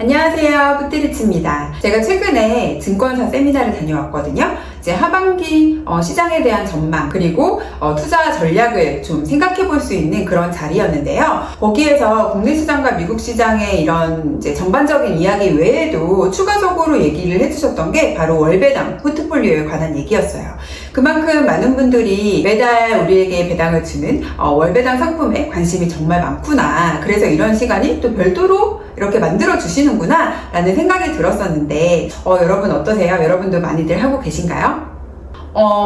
안녕하세요, 뿌띠리치입니다. 제가 최근에 증권사 세미나를 다녀왔거든요. 이제 하반기 시장에 대한 전망 그리고 투자 전략을 좀 생각해 볼 수 있는 그런 자리였는데요. 거기에서 국내 시장과 미국 시장의 이런 이제 전반적인 이야기 외에도 추가적으로 얘기를 해주셨던 게 바로 월배당 포트폴리오에 관한 얘기였어요. 그만큼 많은 분들이 매달 우리에게 배당을 주는 월배당 상품에 관심이 정말 많구나. 그래서 이런 시간이 또 별도로 이렇게 만들어 주시는구나 라는 생각이 들었었는데 여러분 어떠세요? 여러분도 많이들 하고 계신가요?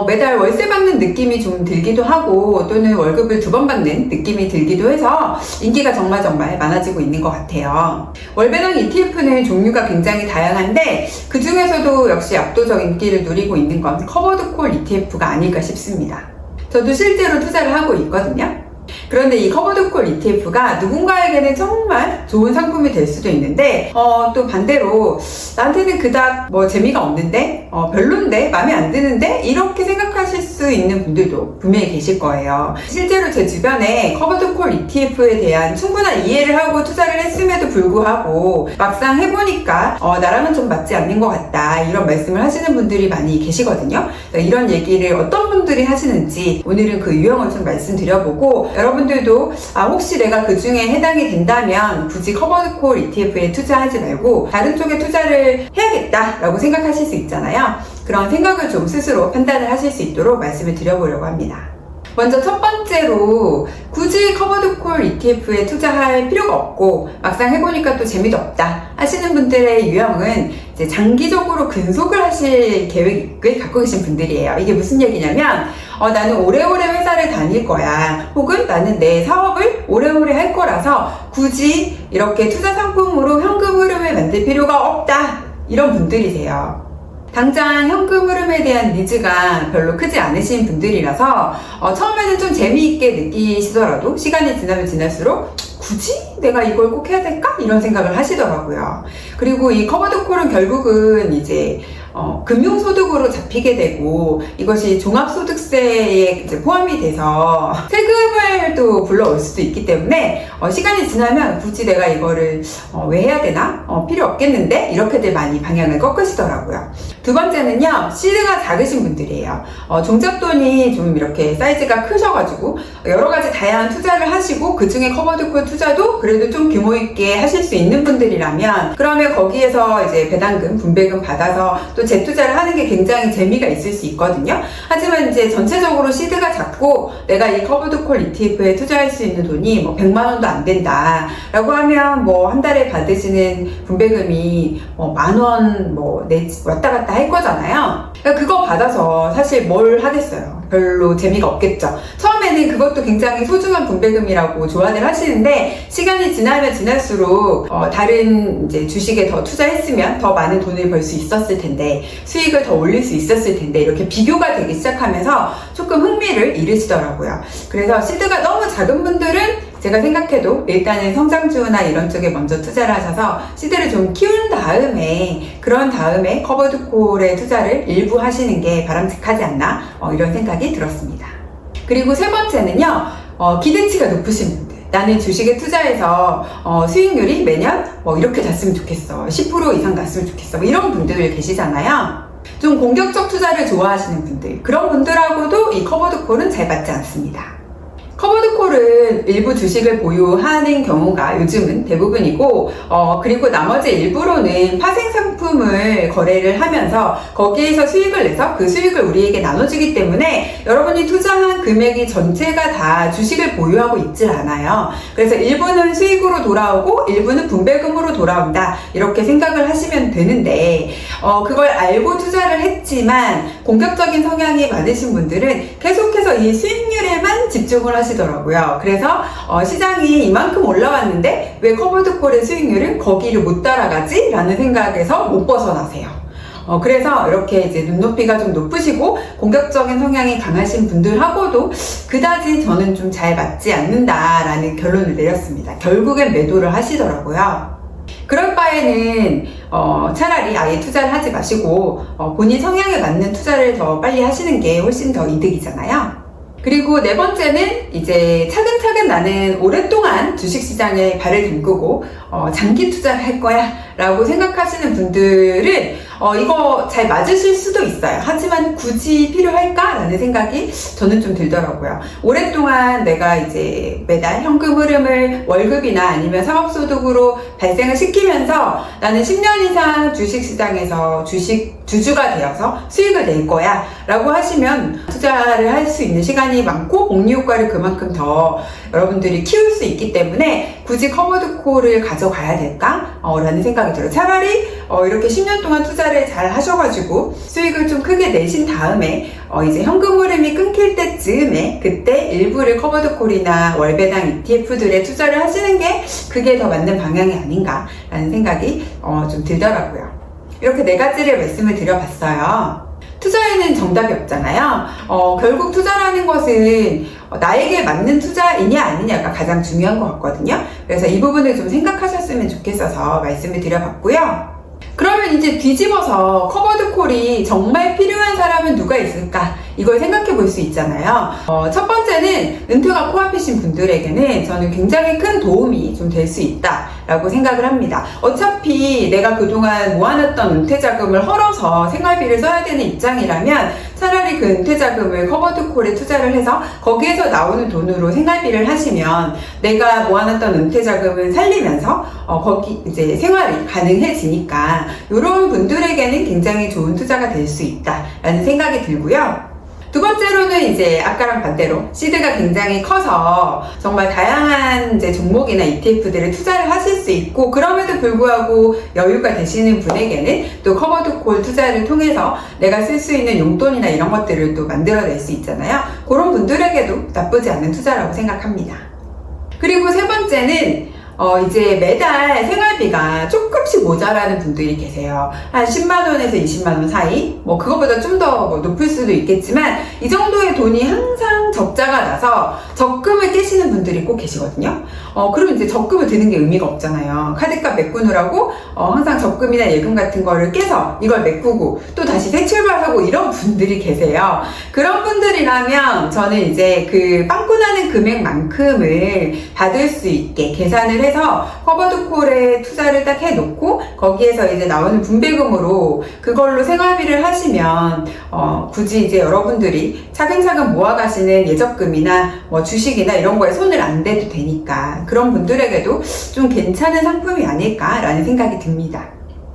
매달 월세 받는 느낌이 좀 들기도 하고 또는 월급을 2번 받는 느낌이 들기도 해서 인기가 정말 많아지고 있는 것 같아요. 월배당 ETF는 종류가 굉장히 다양한데 그 중에서도 역시 압도적 인기를 누리고 있는 건 커버드콜 ETF가 아닐까 싶습니다. 저도 실제로 투자를 하고 있거든요. 그런데 이 커버드콜 ETF가 누군가에게는 정말 좋은 상품이 될 수도 있는데 또 반대로 나한테는 그닥 재미가 없는데 별론데 마음에 안 드는데 이렇게 생각하실 수 있는 분들도 분명히 계실 거예요. 실제로 제 주변에 커버드콜 ETF에 대한 충분한 이해를 하고 투자를 했음에도 불구하고 막상 해보니까 나랑은 좀 맞지 않는 것 같다 이런 말씀을 하시는 분들이 많이 계시거든요. 이런 얘기를 어떤 분들이 하시는지 오늘은 그 유형을 좀 말씀드려보고 여러분들도 혹시 내가 그 중에 해당이 된다면 굳이 커버드콜 ETF에 투자하지 말고 다른 쪽에 투자를 해야겠다라고 생각하실 수 있잖아요. 그런 생각을 좀 스스로 판단을 하실 수 있도록 말씀을 드려보려고 합니다. 먼저 첫 번째로 굳이 커버드콜 ETF에 투자할 필요가 없고 막상 해보니까 또 재미도 없다 하시는 분들의 유형은 이제 장기적으로 근속을 하실 계획을 갖고 계신 분들이에요. 이게 무슨 얘기냐면 나는 오래오래 회사를 다닐 거야 혹은 나는 내 사업을 오래오래 할 거라서 굳이 이렇게 투자 상품으로 현금 흐름을 만들 필요가 없다 이런 분들이세요. 당장 현금 흐름에 대한 니즈가 별로 크지 않으신 분들이라서 처음에는 좀 재미있게 느끼시더라도 시간이 지나면 지날수록 굳이 내가 이걸 꼭 해야 될까? 이런 생각을 하시더라고요. 그리고 이 커버드콜은 결국은 이제 금융소득으로 잡히게 되고 이것이 종합소득세에 이제 포함이 돼서 세금을 또 불러올 수도 있기 때문에 시간이 지나면 굳이 내가 이거를 왜 해야 되나? 필요 없겠는데? 이렇게들 많이 방향을 꺾으시더라고요. 두 번째는요, 시드가 작으신 분들이에요. 종잣돈이 좀 이렇게 사이즈가 크셔가지고 여러 가지 다양한 투자를 하시고 그 중에 커버드콜 투자도 그래도 좀 규모 있게 하실 수 있는 분들이라면 그러면 거기에서 이제 배당금, 분배금 받아서 또 재투자를 하는 게 굉장히 재미가 있을 수 있거든요. 하지만 이제 전체적으로 시드가 작고 내가 이 커버드콜 ETF에 투자할 수 있는 돈이 100만 원도 안 된다 라고 하면 한 달에 받으시는 분배금이 만 원 왔다 갔다 할 거잖아요. 그러니까 그거 받아서 사실 뭘 하겠어요. 별로 재미가 없겠죠. 처음에는 그것도 굉장히 소중한 분배금이라고 좋아들 하시는데 시간이 지나면 지날수록 다른 이제 주식에 더 투자했으면 더 많은 돈을 벌 수 있었을 텐데 수익을 더 올릴 수 있었을 텐데 이렇게 비교가 되기 시작하면서 조금 흥미를 잃으시더라고요. 그래서 시드가 너무 작은 분들은 제가 생각해도 일단은 성장주나 이런 쪽에 먼저 투자를 하셔서 시드를 좀 키운 다음에 그런 다음에 커버드콜에 투자를 일부 하시는 게 바람직하지 않나 이런 생각이 들었습니다. 그리고 세 번째는요, 기대치가 높으신 분들. 나는 주식에 투자해서 수익률이 매년 이렇게 났으면 좋겠어, 10% 이상 났으면 좋겠어, 이런 분들 계시잖아요. 좀 공격적 투자를 좋아하시는 분들, 그런 분들하고도 이 커버드콜은 잘 맞지 않습니다. 커버드콜은 일부 주식을 보유하는 경우가 요즘은 대부분이고 그리고 나머지 일부로는 파생 상품을 거래를 하면서 거기에서 수익을 내서 그 수익을 우리에게 나눠주기 때문에 여러분이 투자한 금액이 전체가 다 주식을 보유하고 있질 않아요. 그래서 일부는 수익으로 돌아오고 일부는 분배금으로 돌아온다 이렇게 생각을 하시면 되는데 그걸 알고 투자를 했지만 공격적인 성향이 많으신 분들은 계속해서 이 수익률에만 집중을 하시더라고요. 그래서 시장이 이만큼 올라왔는데 왜 커버드콜의 수익률은 거기를 못 따라가지? 라는 생각에서 못 벗어나세요. 그래서 이렇게 이제 눈높이가 좀 높으시고 공격적인 성향이 강하신 분들하고도 그다지 저는 좀 잘 맞지 않는다라는 결론을 내렸습니다. 결국엔 매도를 하시더라고요. 그럴 바에는 차라리 아예 투자를 하지 마시고 본인 성향에 맞는 투자를 더 빨리 하시는 게 훨씬 더 이득이잖아요. 그리고 네 번째는 이제 차근차근 나는 오랫동안 주식시장에 발을 담그고 장기 투자를 할 거야 라고 생각하시는 분들은 이거 잘 맞으실 수도 있어요. 하지만 굳이 필요할까? 라는 생각이 저는 좀 들더라고요. 오랫동안 내가 이제 매달 현금 흐름을 월급이나 아니면 사업소득으로 발생을 시키면서 나는 10년 이상 주식시장에서 주주가 되어서 수익을 낼 거야 라고 하시면 투자를 할 수 있는 시간이 많고 복리효과를 그만큼 더 여러분들이 키울 수 있기 때문에 굳이 커버드콜을 가져가야 될까? 라는 생각이 들어요. 차라리 이렇게 10년 동안 투자를 잘 하셔가지고 수익을 좀 크게 내신 다음에 이제 현금 흐름이 끊길 때쯤에 그때 일부를 커버드콜이나 월배당 ETF들에 투자를 하시는 게 그게 더 맞는 방향이 아닌가라는 생각이 좀 들더라고요. 이렇게 4가지를 말씀을 드려봤어요. 투자에는 정답이 없잖아요. 결국 투자라는 것은 나에게 맞는 투자이냐 아니냐가 가장 중요한 것 같거든요. 그래서 이 부분을 좀 생각하셨으면 좋겠어서 말씀을 드려봤고요. 그러면 이제 뒤집어서 커버드콜이 정말 필요한 사람은 누가 있을까? 이걸 생각해 볼 수 있잖아요. 첫 번째는 은퇴가 코앞이신 분들에게는 저는 굉장히 큰 도움이 좀 될 수 있다라고 생각을 합니다. 어차피 내가 그동안 모아놨던 은퇴자금을 헐어서 생활비를 써야 되는 입장이라면 차라리 그 은퇴자금을 커버드콜에 투자를 해서 거기에서 나오는 돈으로 생활비를 하시면 내가 모아놨던 은퇴자금을 살리면서 거기 이제 생활이 가능해지니까 이런 분들에게는 굉장히 좋은 투자가 될 수 있다라는 생각이 들고요. 두 번째로는 이제 아까랑 반대로 시드가 굉장히 커서 정말 다양한 이제 종목이나 ETF들을 투자를 하실 수 있고 그럼에도 불구하고 여유가 되시는 분에게는 또 커버드콜 투자를 통해서 내가 쓸 수 있는 용돈이나 이런 것들을 또 만들어낼 수 있잖아요. 그런 분들에게도 나쁘지 않은 투자라고 생각합니다. 그리고 세 번째는 이제 매달 생활비가 조금씩 모자라는 분들이 계세요. 한 10만원에서 20만원 사이? 그거보다 좀 더 높을 수도 있겠지만, 이 정도의 돈이 항상 적자가 나서 적금을 깨시는 분들이 꼭 계시거든요. 그럼 이제 적금을 드는 게 의미가 없잖아요. 카드값 메꾸느라고, 항상 적금이나 예금 같은 거를 깨서 이걸 메꾸고 또 다시 새 출발하고 이런 분들이 계세요. 그런 분들이라면 저는 이제 그 빵꾸 나는 금액만큼을 받을 수 있게 계산을 해서 커버드콜에 투자를 딱 해놓고 거기에서 이제 나오는 분배금으로 그걸로 생활비를 하시면 굳이 이제 여러분들이 차근차근 모아가시는 예적금이나 주식이나 이런 거에 손을 안 대도 되니까 그런 분들에게도 좀 괜찮은 상품이 아닐까라는 생각이 듭니다.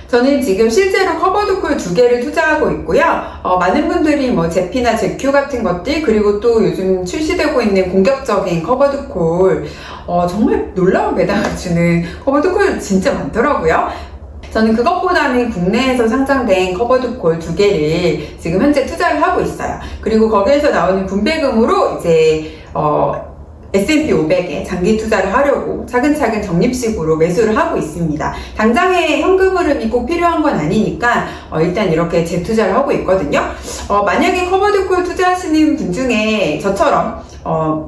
저는 지금 실제로 커버드콜 2개를 투자하고 있고요. 많은 분들이 제피나 제큐 같은 것들, 그리고 또 요즘 출시되고 있는 공격적인 커버드콜, 정말 놀라운 배당을 주는 커버드콜 진짜 많더라고요. 저는 그것보다는 국내에서 상장된 커버드콜 2개를 지금 현재 투자를 하고 있어요. 그리고 거기에서 나오는 분배금으로 이제, S&P 500에 장기 투자를 하려고 차근차근 적립식으로 매수를 하고 있습니다. 당장에 현금 흐름이 꼭 필요한 건 아니니까 일단 이렇게 재투자를 하고 있거든요. 만약에 커버드콜 투자하시는 분 중에 저처럼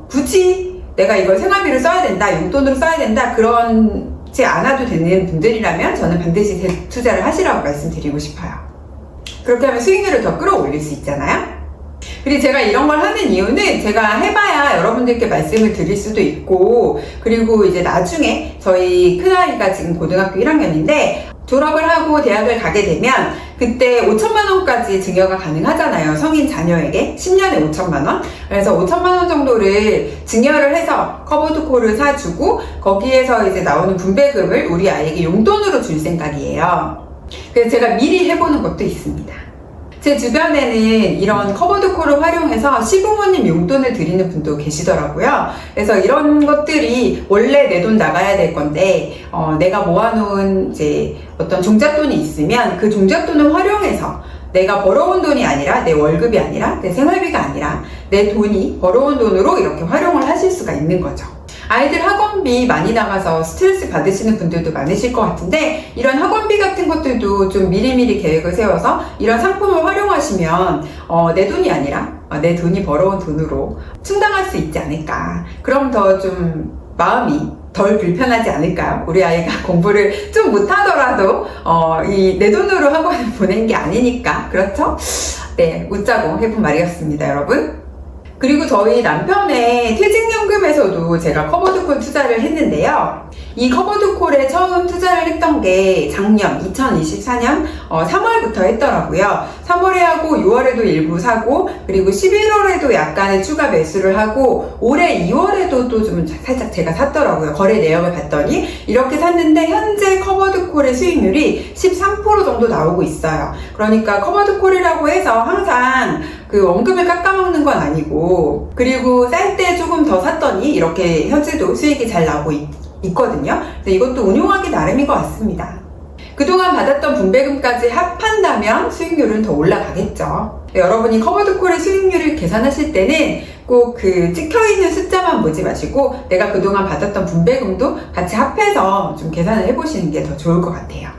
굳이 내가 이걸 생활비로 써야 된다, 용돈으로 써야 된다 그런지 않아도 되는 분들이라면 저는 반드시 재투자를 하시라고 말씀드리고 싶어요. 그렇게 하면 수익률을 더 끌어올릴 수 있잖아요. 그리고 제가 이런 걸 하는 이유는 제가 해봐야 여러분들께 말씀을 드릴 수도 있고, 그리고 이제 나중에 저희 큰아이가 지금 고등학교 1학년인데 졸업을 하고 대학을 가게 되면 그때 5천만 원까지 증여가 가능하잖아요. 성인 자녀에게 10년에 5천만 원. 그래서 5천만 원 정도를 증여를 해서 커버드콜을 사주고 거기에서 이제 나오는 분배금을 우리 아이에게 용돈으로 줄 생각이에요. 그래서 제가 미리 해보는 것도 있습니다. 제 주변에는 이런 커버드콜을 활용해서 시부모님 용돈을 드리는 분도 계시더라고요. 그래서 이런 것들이 원래 내 돈 나가야 될 건데 내가 모아놓은 이제 어떤 종잣돈이 있으면 그 종잣돈을 활용해서 내가 벌어온 돈이 아니라 내 월급이 아니라 내 생활비가 아니라 내 돈이 벌어온 돈으로 이렇게 활용을 하실 수가 있는 거죠. 아이들 학원비 많이 나가서 스트레스 받으시는 분들도 많으실 것 같은데 이런 학원비 같은 것들도 좀 미리미리 계획을 세워서 이런 상품을 활용하시면 내 돈이 아니라 내 돈이 벌어온 돈으로 충당할 수 있지 않을까. 그럼 더 좀 마음이 덜 불편하지 않을까요? 우리 아이가 공부를 좀 못하더라도 이 내 돈으로 학원을 보낸 게 아니니까. 그렇죠? 네, 웃자고 해본 말이었습니다, 여러분. 그리고 저희 남편의 퇴직연금에서도 제가 커버드콜 투자를 했는데요. 이 커버드콜에 처음 투자를 했던 게 작년 2024년 3월부터 했더라고요. 3월에 하고 6월에도 일부 사고 그리고 11월에도 약간의 추가 매수를 하고 올해 2월에도 또 좀 살짝 제가 샀더라고요. 거래 내역을 봤더니 이렇게 샀는데 현재 커버드콜의 수익률이 13% 정도 나오고 있어요. 그러니까 커버드콜이라고 해서 항상 그 원금을 깎아먹는 건 아니고 그리고 쌀 때 조금 더 샀더니 이렇게 현재도 수익이 잘 나오고 있거든요. 그래서 이것도 운용하기 나름인 것 같습니다. 그동안 받았던 분배금까지 합한다면 수익률은 더 올라가겠죠. 여러분이 커버드콜의 수익률을 계산하실 때는 꼭 그 찍혀있는 숫자만 보지 마시고 내가 그동안 받았던 분배금도 같이 합해서 좀 계산을 해보시는 게 더 좋을 것 같아요.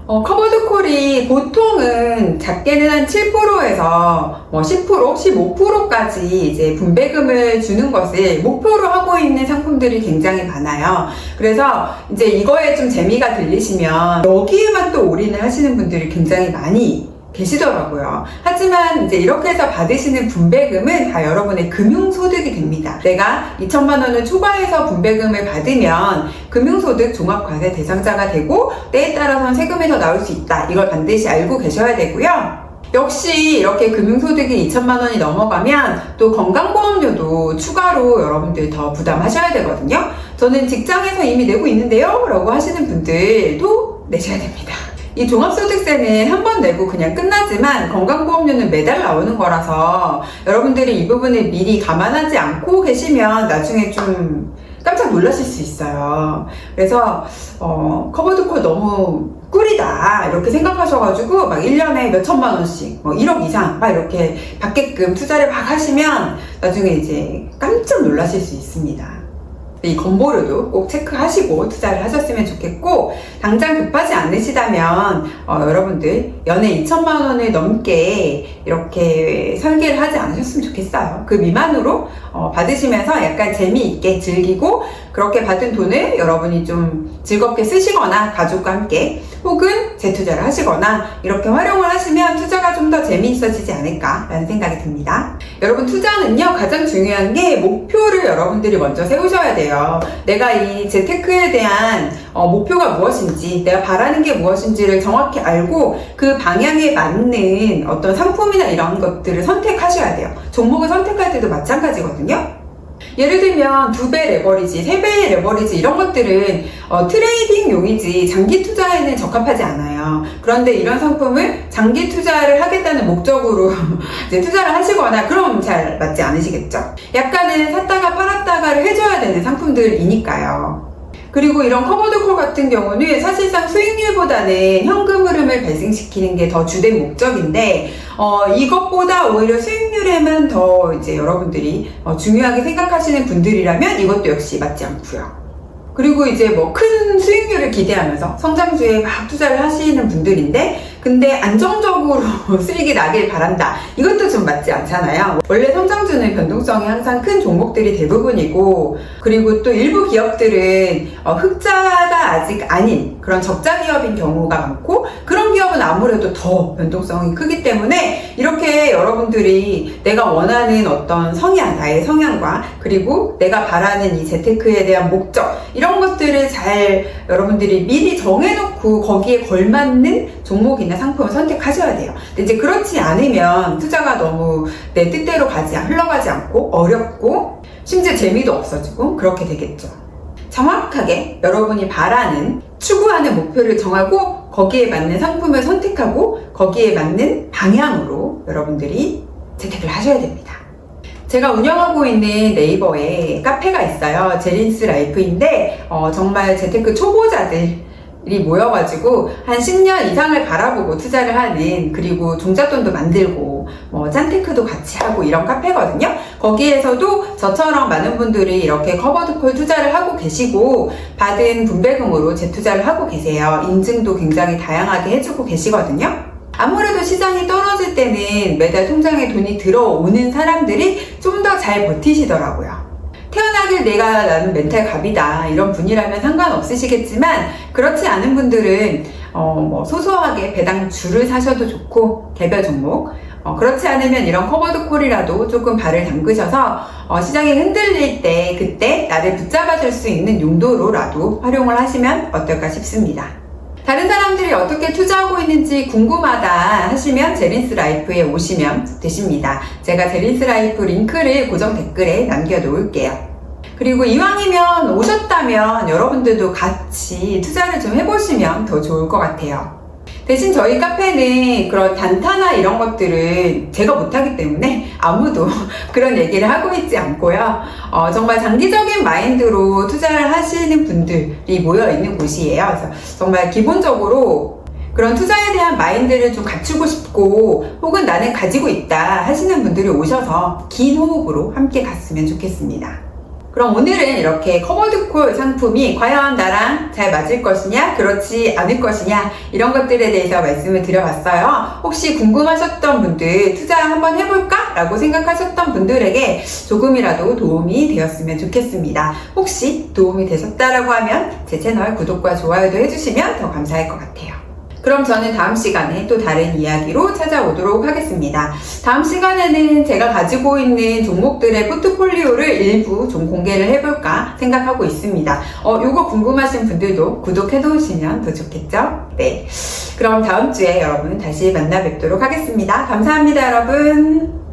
커버드콜이 보통은 작게는 한 7%에서 10%, 15%까지 이제 분배금을 주는 것을 목표로 하고 있는 상품들이 굉장히 많아요. 그래서 이제 이거에 좀 재미가 들리시면 여기에만 또 올인을 하시는 분들이 굉장히 많이 계시더라고요. 하지만 이제 이렇게 해서 받으시는 분배금은 다 여러분의 금융소득이 됩니다. 내가 2천만 원을 초과해서 분배금을 받으면 금융소득 종합과세 대상자가 되고 때에 따라서는 세금이 더 나올 수 있다. 이걸 반드시 알고 계셔야 되고요. 역시 이렇게 금융소득이 2천만 원이 넘어가면 또 건강보험료도 추가로 여러분들 더 부담하셔야 되거든요. 저는 직장에서 이미 내고 있는데요 라고 하시는 분들도 내셔야 됩니다. 이 종합소득세는 한 번 내고 그냥 끝나지만 건강보험료는 매달 나오는 거라서 여러분들이 이 부분을 미리 감안하지 않고 계시면 나중에 좀 깜짝 놀라실 수 있어요. 그래서 커버드콜 너무 꿀이다 이렇게 생각하셔가지고 막 1년에 몇 천만 원씩 1억 이상 막 이렇게 받게끔 투자를 막 하시면 나중에 이제 깜짝 놀라실 수 있습니다. 이 건보료도 꼭 체크하시고 투자를 하셨으면 좋겠고 당장 급하지 않으시다면 여러분들 연에 2천만 원을 넘게 이렇게 설계를 하지 않으셨으면 좋겠어요. 그 미만으로 받으시면서 약간 재미있게 즐기고 그렇게 받은 돈을 여러분이 좀 즐겁게 쓰시거나 가족과 함께 혹은 재투자를 하시거나 이렇게 활용을 하시면 투자가 좀 더 재미있어지지 않을까라는 생각이 듭니다. 여러분 투자는요 가장 중요한 게 목표를 여러분들이 먼저 세우셔야 돼요. 내가 이 재테크에 대한 목표가 무엇인지 내가 바라는 게 무엇인지를 정확히 알고 그 방향에 맞는 어떤 상품이나 이런 것들을 선택하셔야 돼요. 종목을 선택할 때도 마찬가지거든요. 예를 들면 2배 레버리지, 3배의 레버리지 이런 것들은 트레이딩용이지 장기 투자에는 적합하지 않아요. 그런데 이런 상품을 장기 투자를 하겠다는 목적으로 이제 투자를 하시거나 그럼 잘 맞지 않으시겠죠. 약간은 샀다가 팔았다가를 해줘야 되는 상품들이니까요. 그리고 이런 커버드콜 같은 경우는 사실상 수익률보다는 현금 흐름을 발생시키는 게 더 주된 목적인데 이것보다 오히려 수익률에만 더 이제 여러분들이 중요하게 생각하시는 분들이라면 이것도 역시 맞지 않고요. 그리고 이제 큰 수익률을 기대하면서 성장주에 막 투자를 하시는 분들인데 근데 안정적으로 수익이 나길 바란다. 이것도 좀 맞지 않잖아요. 원래 성장주는 변동성이 항상 큰 종목들이 대부분이고 그리고 또 일부 기업들은 흑자가 아직 아닌 그런 적자 기업인 경우가 많고 그런 기업은 아무래도 더 변동성이 크기 때문에 이렇게 여러분들이 내가 원하는 어떤 성향, 나의 성향과 그리고 내가 바라는 이 재테크에 대한 목적 이런 것들을 잘 여러분들이 미리 정해놓고 거기에 걸맞는 종목이나 상품을 선택하셔야 돼요. 근데 이제 그렇지 않으면 투자가 너무 내 뜻대로 흘러가지 않고 어렵고 심지어 재미도 없어지고 그렇게 되겠죠. 정확하게 여러분이 바라는 추구하는 목표를 정하고 거기에 맞는 상품을 선택하고 거기에 맞는 방향으로 여러분들이 재테크를 하셔야 됩니다. 제가 운영하고 있는 네이버에 카페가 있어요. 제린스 라이프인데 정말 재테크 초보자들이 모여가지고 한 10년 이상을 바라보고 투자를 하는 그리고 종잣돈도 만들고 짠테크도 같이 하고 이런 카페거든요. 거기에서도 저처럼 많은 분들이 이렇게 커버드콜 투자를 하고 계시고 받은 분배금으로 재투자를 하고 계세요. 인증도 굉장히 다양하게 해주고 계시거든요. 아무래도 시장이 떨어질 때는 매달 통장에 돈이 들어오는 사람들이 좀 더 잘 버티시더라고요. 태어나길 나는 멘탈 갑이다 이런 분이라면 상관없으시겠지만 그렇지 않은 분들은 소소하게 배당주를 사셔도 좋고 개별 종목 그렇지 않으면 이런 커버드 콜이라도 조금 발을 담그셔서 시장이 흔들릴 때 그때 나를 붙잡아 줄 수 있는 용도로라도 활용을 하시면 어떨까 싶습니다. 다른 사람들이 어떻게 투자하고 있는지 궁금하다 하시면 제린스 라이프에 오시면 되십니다. 제가 제린스 라이프 링크를 고정 댓글에 남겨 놓을게요. 그리고 이왕이면 오셨다면 여러분들도 같이 투자를 좀 해보시면 더 좋을 것 같아요. 대신 저희 카페는 그런 단타나 이런 것들은 제가 못하기 때문에 아무도 그런 얘기를 하고 있지 않고요. 정말 장기적인 마인드로 투자를 하시는 분들이 모여있는 곳이에요. 그래서 정말 기본적으로 그런 투자에 대한 마인드를 좀 갖추고 싶고 혹은 나는 가지고 있다 하시는 분들이 오셔서 긴 호흡으로 함께 갔으면 좋겠습니다. 그럼 오늘은 이렇게 커버드콜 상품이 과연 나랑 잘 맞을 것이냐 그렇지 않을 것이냐 이런 것들에 대해서 말씀을 드려봤어요. 혹시 궁금하셨던 분들 투자 한번 해볼까? 라고 생각하셨던 분들에게 조금이라도 도움이 되었으면 좋겠습니다. 혹시 도움이 되셨다라고 하면 제 채널 구독과 좋아요도 해주시면 더 감사할 것 같아요. 그럼 저는 다음 시간에 또 다른 이야기로 찾아오도록 하겠습니다. 다음 시간에는 제가 가지고 있는 종목들의 포트폴리오를 일부 좀 공개를 해볼까 생각하고 있습니다. 요거 궁금하신 분들도 구독해 놓으시면 더 좋겠죠? 네. 그럼 다음 주에 여러분 다시 만나 뵙도록 하겠습니다. 감사합니다, 여러분.